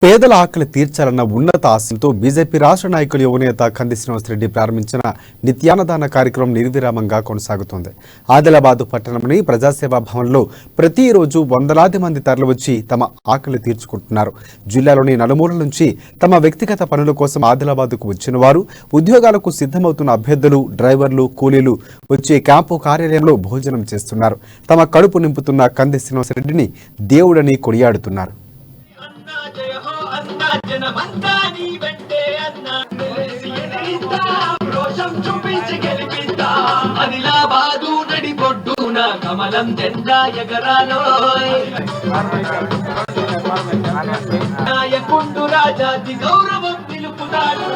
పేదల ఆకలి తీర్చాలన్న ఉన్నత ఆశయంతో బీజేపీ రాష్ట్ర నాయకులు యువనేత కంది శ్రీనివాసరెడ్డి ప్రారంభించిన నిత్యాన్నదాన కార్యక్రమం నిర్విరామంగా కొనసాగుతోంది. ఆదిలాబాద్ పట్టణంలోని ప్రజాసేవా భవన్లో ప్రతిరోజు వందలాది మంది తరలివచ్చి తమ ఆకలి తీర్చుకుంటున్నారు. జిల్లాలోని నలుమూలల నుంచి తమ వ్యక్తిగత పనుల కోసం ఆదిలాబాద్కు వచ్చిన వారు, ఉద్యోగాలకు సిద్ధమవుతున్న అభ్యర్థులు, డ్రైవర్లు, కూలీలు వచ్చి క్యాంపు కార్యాలయంలో భోజనం చేస్తున్నారు. తమ కడుపు నింపుతున్న కంది శ్రీనివాసరెడ్డిని దేవుడని కొనియాడుతున్నారు. జనమంతా నీ వెంటే అన్నా రోషం చూపించి గెలిపిస్తా ఆదిలాబాదు నడిబొడ్డున కమలం జెండా ఎగరాలో నాయకుండు రాజాది గౌరవం నిలుపుతాడు.